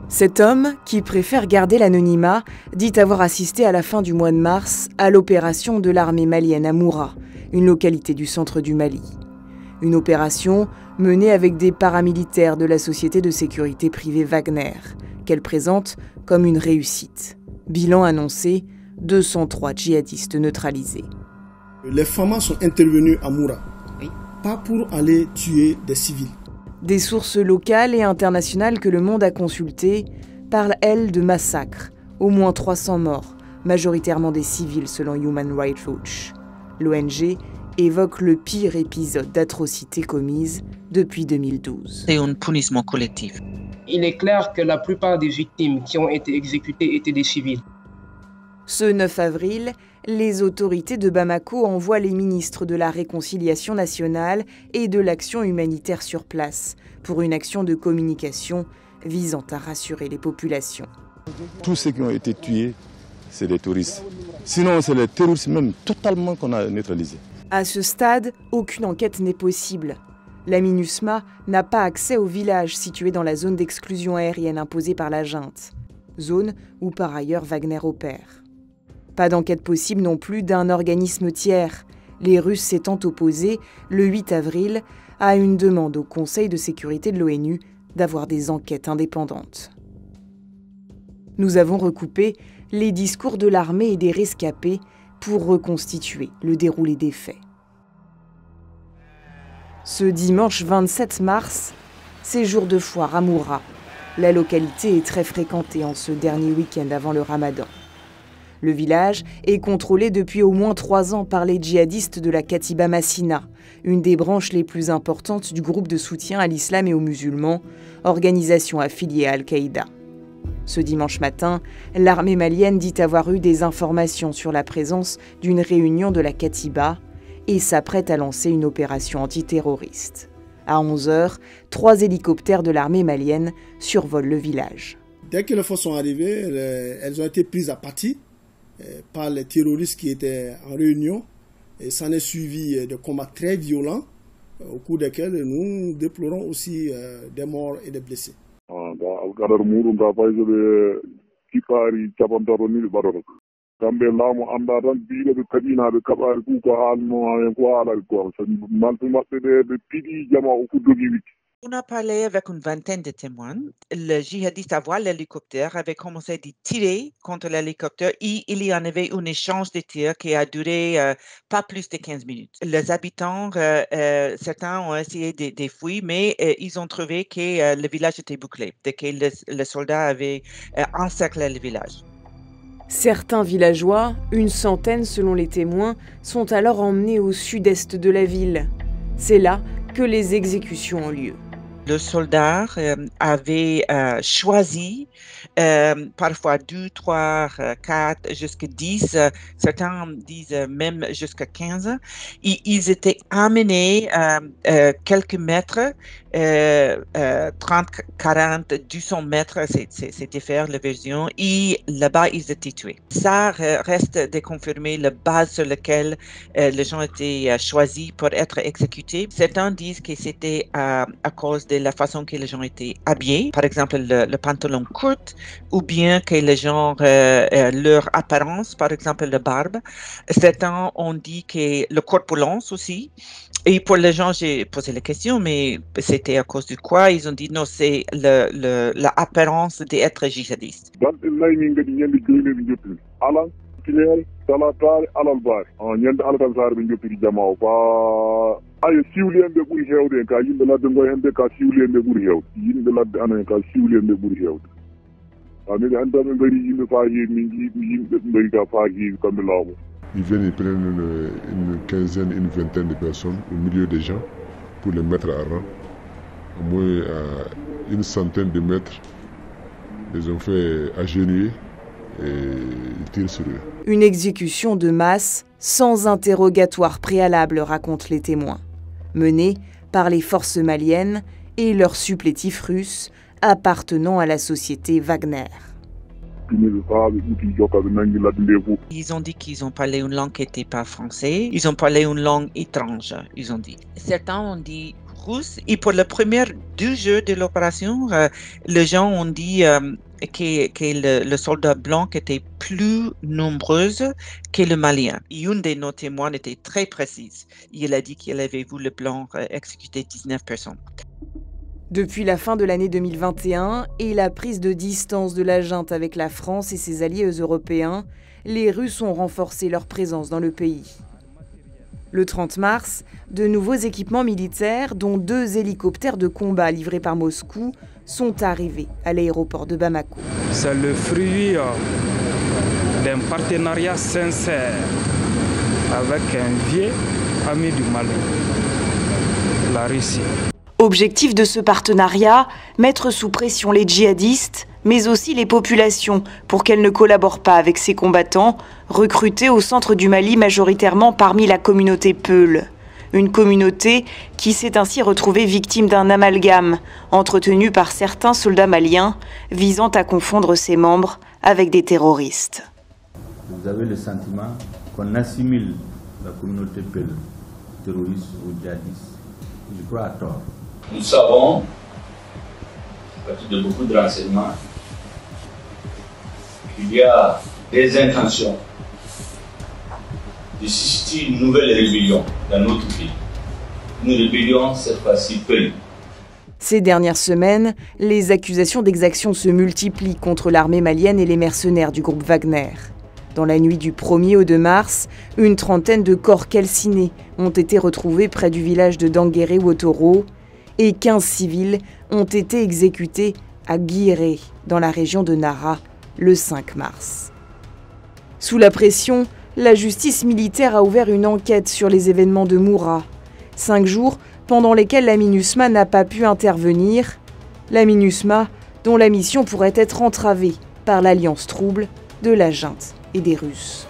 Cet homme, qui préfère garder l'anonymat, dit avoir assisté à la fin du mois de mars à l'opération de l'armée malienne à Moura, une localité du centre du Mali. Une opération menée avec des paramilitaires de la société de sécurité privée Wagner, qu'elle présente comme une réussite. Bilan annoncé, 203 djihadistes neutralisés. Les FAMA sont intervenus à Moura, pas pour aller tuer des civils. Des sources locales et internationales que le monde a consultées parlent, elles, de massacres. Au moins 300 morts, majoritairement des civils selon Human Rights Watch. L'ONG évoque le pire épisode d'atrocité commise depuis 2012. C'est un punissement collectif. Il est clair que la plupart des victimes qui ont été exécutées étaient des civils. Ce 9 avril, les autorités de Bamako envoient les ministres de la Réconciliation nationale et de l'action humanitaire sur place pour une action de communication visant à rassurer les populations. Tous ceux qui ont été tués, c'est des touristes. Sinon, c'est les terroristes même totalement qu'on a neutralisés. À ce stade, aucune enquête n'est possible. La MINUSMA n'a pas accès au village situé dans la zone d'exclusion aérienne imposée par la junte, zone où par ailleurs Wagner opère. Pas d'enquête possible non plus d'un organisme tiers, les Russes s'étant opposés, le 8 avril, à une demande au Conseil de sécurité de l'ONU d'avoir des enquêtes indépendantes. Nous avons recoupé les discours de l'armée et des rescapés pour reconstituer le déroulé des faits. Ce dimanche 27 mars, c'est jour de foire à Moura. La localité est très fréquentée en ce dernier week-end avant le Ramadan. Le village est contrôlé depuis au moins 3 ans par les djihadistes de la Katiba Massina, une des branches les plus importantes du groupe de soutien à l'islam et aux musulmans, organisation affiliée à Al-Qaïda. Ce dimanche matin, l'armée malienne dit avoir eu des informations sur la présence d'une réunion de la Katiba et s'apprête à lancer une opération antiterroriste. À 11 h, 3 hélicoptères de l'armée malienne survolent le village. Dès que les forces sont arrivées, elles ont été prises à partie par les terroristes qui étaient en réunion. Et s'en est suivi de combats très violents, au cours desquels nous déplorons aussi des morts et des blessés. On a parlé avec une vingtaine de témoins. Le djihadiste à voir l'hélicoptère avait commencé à tirer contre l'hélicoptère et il y en avait un échange de tirs qui a duré pas plus de 15 minutes. Les habitants, certains ont essayé de fuir, mais ils ont trouvé que le village était bouclé, que les soldats avaient encerclé le village. Certains villageois, une centaine selon les témoins, sont alors emmenés au sud-est de la ville. C'est là que les exécutions ont lieu. Le soldat avait choisi parfois 2, 3, 4, jusqu'à 10, certains disent même jusqu'à 15. Et ils étaient amenés quelques mètres, 30, 40, 200 mètres, c'était faire la version, et là-bas ils étaient tués. Ça reste de confirmer la base sur laquelle les gens étaient choisis pour être exécutés. Certains disent que c'était à cause de la façon que les gens étaient habillés, par exemple le pantalon court, ou bien que les gens, leur apparence, par exemple la barbe. Certains ont dit que le corpulence aussi. Et pour les gens, j'ai posé la question, mais c'était à cause de quoi? Ils ont dit non, c'est l'apparence d'être djihadiste. Ils viennent, ils prennent une quinzaine, une vingtaine de personnes au milieu des gens pour les mettre à rang. Au moins à une centaine de mètres, ils ont fait agenouiller et ils tirent sur eux. Une exécution de masse sans interrogatoire préalable, racontent les témoins, menée par les forces maliennes et leurs supplétifs russes, appartenant à la société Wagner. Ils ont dit qu'ils ont parlé une langue qui n'était pas français. Ils ont parlé une langue étrange, ils ont dit. Certains ont dit russe. Et pour les premiers 2 jours de l'opération, les gens ont dit que le soldat blanc était plus nombreux que le malien. Et une de nos témoins était très précise. Il a dit qu'il avait vu le blanc exécuter 19 personnes. Depuis la fin de l'année 2021 et la prise de distance de la junte avec la France et ses alliés européens, les Russes ont renforcé leur présence dans le pays. Le 30 mars, de nouveaux équipements militaires, dont 2 hélicoptères de combat livrés par Moscou, sont arrivés à l'aéroport de Bamako. C'est le fruit d'un partenariat sincère avec un vieux ami du Mali, la Russie. Objectif de ce partenariat, mettre sous pression les djihadistes, mais aussi les populations pour qu'elles ne collaborent pas avec ces combattants, recrutés au centre du Mali majoritairement parmi la communauté Peul. Une communauté qui s'est ainsi retrouvée victime d'un amalgame entretenu par certains soldats maliens visant à confondre ses membres avec des terroristes. Vous avez le sentiment qu'on assimile la communauté Peul, terroriste ou djihadiste. Je crois à tort. Nous savons, à partir de beaucoup de renseignements, qu'il y a des intentions de susciter une nouvelle rébellion dans notre pays. Une rébellion, cette fois-ci, Peul. Ces dernières semaines, les accusations d'exaction se multiplient contre l'armée malienne et les mercenaires du groupe Wagner. Dans la nuit du 1er au 2 mars, une trentaine de corps calcinés ont été retrouvés près du village de Danguéré-Wotoro et 15 civils ont été exécutés à Guiré, dans la région de Nara, le 5 mars. Sous la pression, la justice militaire a ouvert une enquête sur les événements de Moura. 5 jours pendant lesquels la MINUSMA n'a pas pu intervenir. La MINUSMA, dont la mission pourrait être entravée par l'alliance trouble de la junte et des Russes.